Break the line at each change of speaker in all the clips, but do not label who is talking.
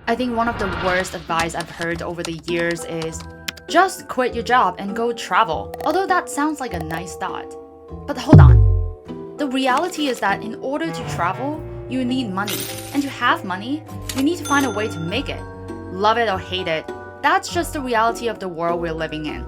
I think one of the worst advice I've heard over the years is just quit your job and go travel. Although that sounds like a nice thought. But hold on. The reality is that in order to travel, you need money. And to have money, you need to find a way to make it. Love it or hate it, that's just the reality of the world we're living in.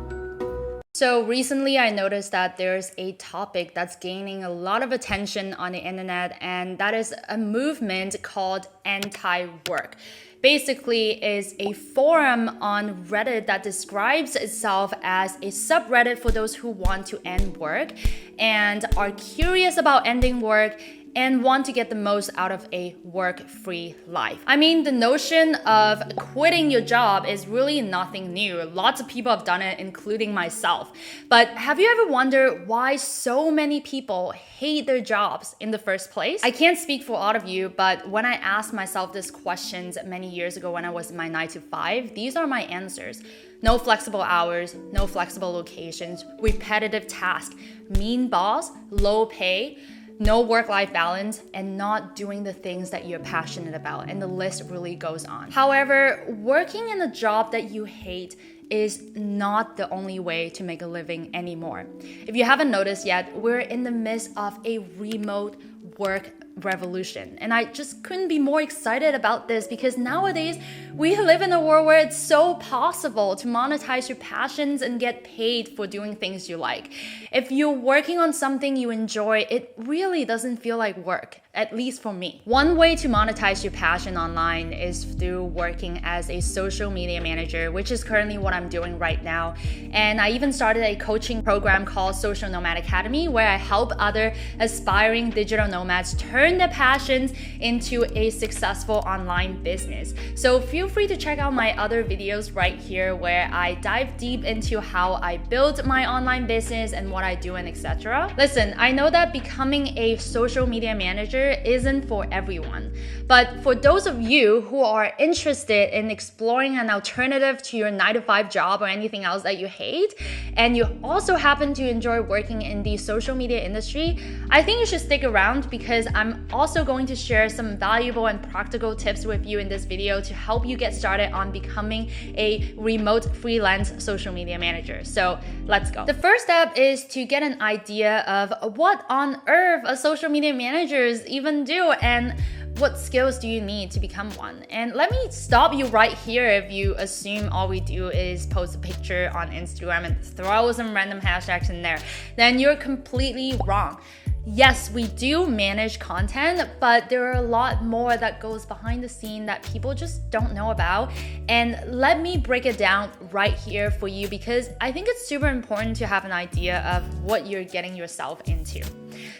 So recently I noticed that there's a topic that's gaining a lot of attention on the internet, and that is a movement called anti-work. Basically is a forum on Reddit that describes itself as a subreddit for those who want to end work and are curious about ending work and want to get the most out of a work-free life. I mean, the notion of quitting your job is really nothing new. Lots of people have done it, including myself. But have you ever wondered why so many people hate their jobs in the first place? I can't speak for all of you, but when I asked myself these questions many years ago when I was in my 9-to-5, these are my answers. No flexible hours, no flexible locations, repetitive tasks, mean boss, low pay, no work-life balance, and not doing the things that you're passionate about. And the list really goes on. However, working in a job that you hate is not the only way to make a living anymore. If you haven't noticed yet, we're in the midst of a remote work revolution. And I just couldn't be more excited about this because nowadays we live in a world where it's so possible to monetize your passions and get paid for doing things you like. If you're working on something you enjoy, it really doesn't feel like work, at least for me. One way to monetize your passion online is through working as a social media manager, which is currently what I'm doing right now. And I even started a coaching program called Social Nomad Academy, where I help other aspiring digital nomads turn their passions into a successful online business. So feel free to check out my other videos right here where I dive deep into how I built my online business and what I do and etc. Listen, I know that becoming a social media manager isn't for everyone, but for those of you who are interested in exploring an alternative to your 9-to-5 job or anything else that you hate, and you also happen to enjoy working in the social media industry, I think you should stick around because I'm also going to share some valuable and practical tips with you in this video to help you get started on becoming a remote freelance social media manager. So let's go. The first step is to get an idea of what on earth a social media managers even do and what skills do you need to become one. And let me stop you right here if you assume all we do is post a picture on Instagram and throw some random hashtags in there. Then you're completely wrong. Yes, we do manage content, but there are a lot more that goes behind the scene that people just don't know about. And let me break it down right here for you because I think it's super important to have an idea of what you're getting yourself into.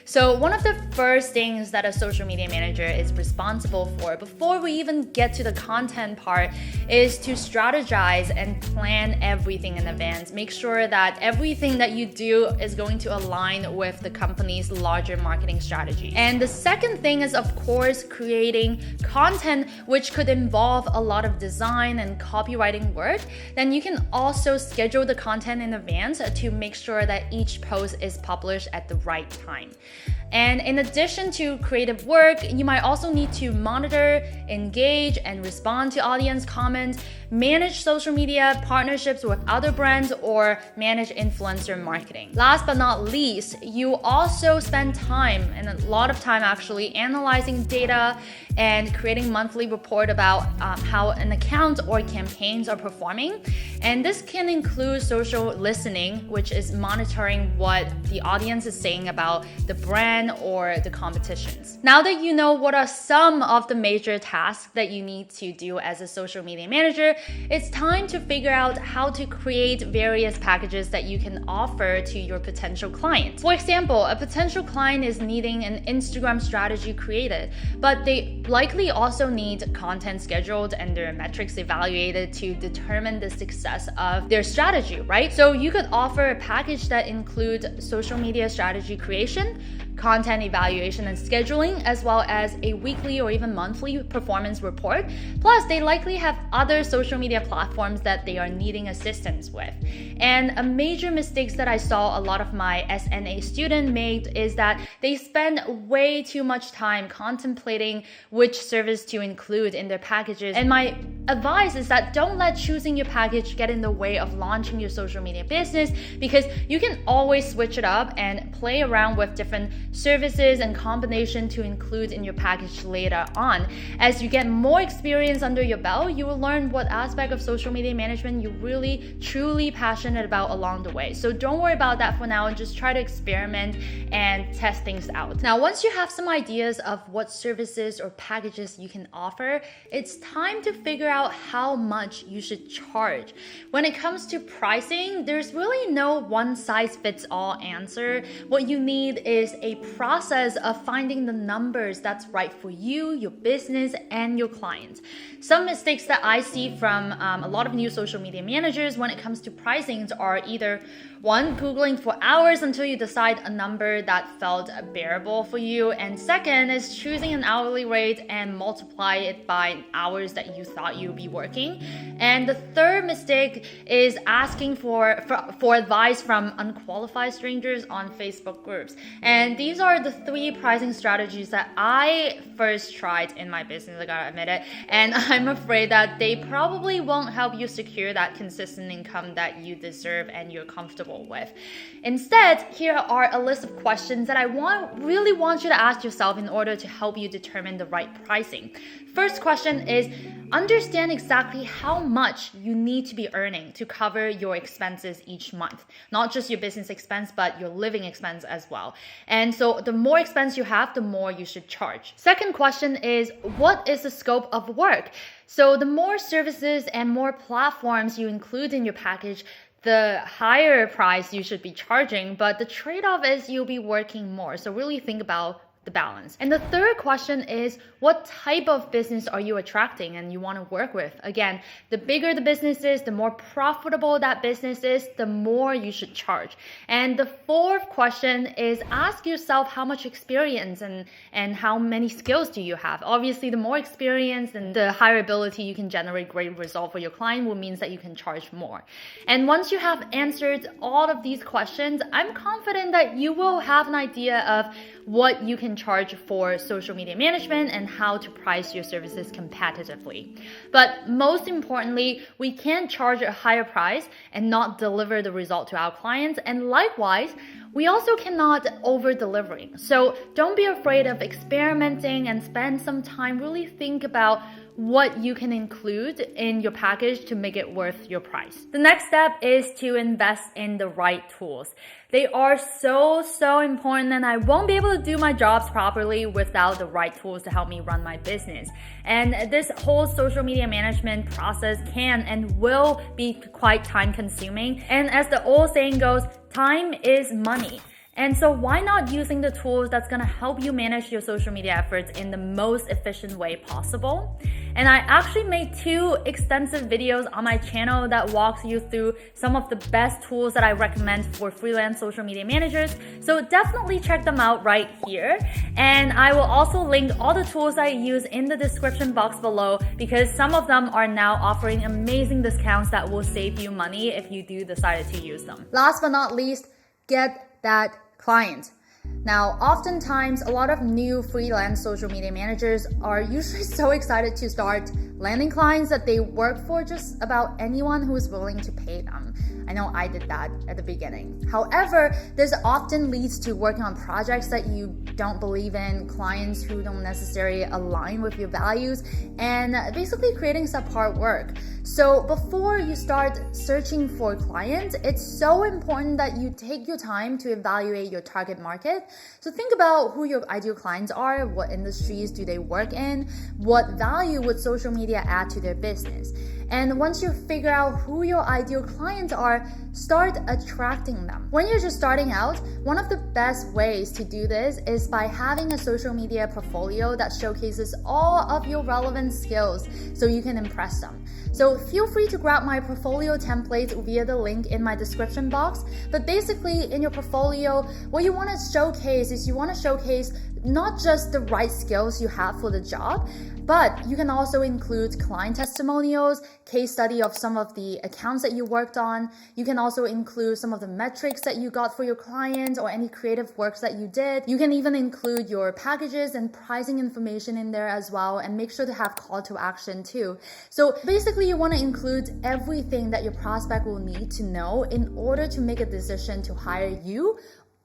So one of the first things that a social media manager is responsible for before we even get to the content part is to strategize and plan everything in advance. Make sure that everything that you do is going to align with the company's larger marketing strategy. And the second thing is, of course, creating content which could involve a lot of design and copywriting work. Then you can also schedule the content in advance to make sure that each post is published at the right time. And in addition to creative work, you might also need to monitor, engage, and respond to audience comments, manage social media partnerships with other brands, or manage influencer marketing. Last but not least, you also spend time, and a lot of time actually, analyzing data and creating monthly report about how an account or campaigns are performing. And this can include social listening, which is monitoring what the audience is saying about the brand or the competitions. Now that you know what are some of the major tasks that you need to do as a social media manager, it's time to figure out how to create various packages that you can offer to your potential client. For example, a potential client is needing an Instagram strategy created, but they likely also need content scheduled and their metrics evaluated to determine the success of their strategy, right? So you could offer a package that includes social media strategy creation, content evaluation and scheduling, as well as a weekly or even monthly performance report. Plus, they likely have other social media platforms that they are needing assistance with. And a major mistake that I saw a lot of my SNA students made is that they spend way too much time contemplating which service to include in their packages. And my advice is that don't let choosing your package get in the way of launching your social media business, because you can always switch it up and play around with different services and combination to include in your package later on. As you get more experience under your belt, you will learn what aspect of social media management you're really truly passionate about along the way. So don't worry about that for now and just try to experiment and test things out. Now, once you have some ideas of what services or packages you can offer, it's time to figure out how much you should charge. When it comes to pricing, there's really no one size fits all answer. What you need is a process of finding the numbers that's right for you, your business, and your clients. Some mistakes that I see from a lot of new social media managers when it comes to pricings are either one, Googling for hours until you decide a number that felt bearable for you, and second is choosing an hourly rate and multiply it by hours that you thought you'd be working. And the third mistake is asking for advice from unqualified strangers on Facebook groups. And these are the three pricing strategies that I first tried in my business, I gotta admit it, and I'm afraid that they probably won't help you secure that consistent income that you deserve and you're comfortable with. Instead, here are a list of questions that I really want you to ask yourself in order to help you determine the right pricing. First question is, understand exactly how much you need to be earning to cover your expenses each month. Not just your business expense, but your living expense as well. And so the more expense you have, the more you should charge. Second question is, what is the scope of work? So the more services and more platforms you include in your package, the higher price you should be charging, but the trade-off is you'll be working more. So really think about the balance. And the third question is, what type of business are you attracting and you want to work with? Again, the bigger the business is, the more profitable that business is, the more you should charge. And the fourth question is, ask yourself how much experience and how many skills do you have? Obviously, the more experience and the higher ability you can generate great result for your client will means that you can charge more. And once you have answered all of these questions, I'm confident that you will have an idea of what you can charge for social media management and how to price your services competitively. But most importantly, we can't charge a higher price and not deliver the result to our clients. And likewise, we also cannot over-delivering. So don't be afraid of experimenting and spend some time, really think about what you can include in your package to make it worth your price. The next step is to invest in the right tools. They are so important, and I won't be able to do my jobs properly without the right tools to help me run my business. And this whole social media management process can and will be quite time consuming. And as the old saying goes, time is money. And so why not using the tools that's gonna help you manage your social media efforts in the most efficient way possible? And I actually made 2 extensive videos on my channel that walks you through some of the best tools that I recommend for freelance social media managers. So definitely check them out right here. And I will also link all the tools I use in the description box below, because some of them are now offering amazing discounts that will save you money if you do decide to use them. Last but not least, get that client. Now, oftentimes, a lot of new freelance social media managers are usually so excited to start landing clients that they work for just about anyone who is willing to pay them. I know I did that at the beginning. However, this often leads to working on projects that you don't believe in, clients who don't necessarily align with your values, and basically creating subpar work. So before you start searching for clients, it's so important that you take your time to evaluate your target market. So think about who your ideal clients are, what industries do they work in, what value would social media media ad to their business. And once you figure out who your ideal clients are, start attracting them. When you're just starting out, one of the best ways to do this is by having a social media portfolio that showcases all of your relevant skills so you can impress them. So feel free to grab my portfolio template via the link in my description box. But basically, in your portfolio, what you want to showcase is you want to showcase not just the right skills you have for the job, but you can also include client testimonials, case study of some of the accounts that you worked on. You can also include some of the metrics that you got for your clients or any creative works that you did. You can even include your packages and pricing information in there as well, and make sure to have call to action too. So basically, you want to include everything that your prospect will need to know in order to make a decision to hire you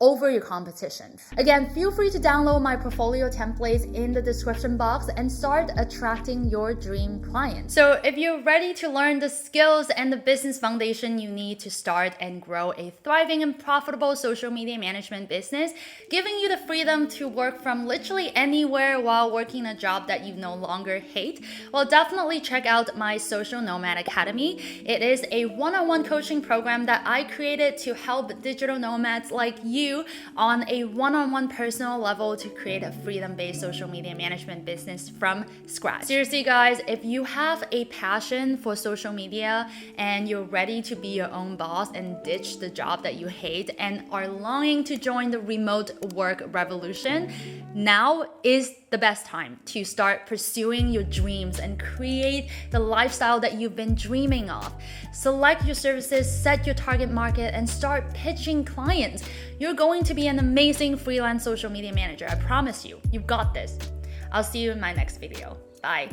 over your competition. Again, feel free to download my portfolio templates in the description box and start attracting your dream clients. So if you're ready to learn the skills and the business foundation you need to start and grow a thriving and profitable social media management business, giving you the freedom to work from literally anywhere while working a job that you no longer hate, well, definitely check out my Social Nomad Academy. It is a one-on-one coaching program that I created to help digital nomads like you on a one-on-one personal level to create a freedom-based social media management business from scratch. Seriously, guys, if you have a passion for social media and you're ready to be your own boss and ditch the job that you hate and are longing to join the remote work revolution, now is the best time to start pursuing your dreams and create the lifestyle that you've been dreaming of. Select your services, set your target market, and start pitching clients. You're going to be an amazing freelance social media manager. I promise you, you've got this. I'll see you in my next video. Bye.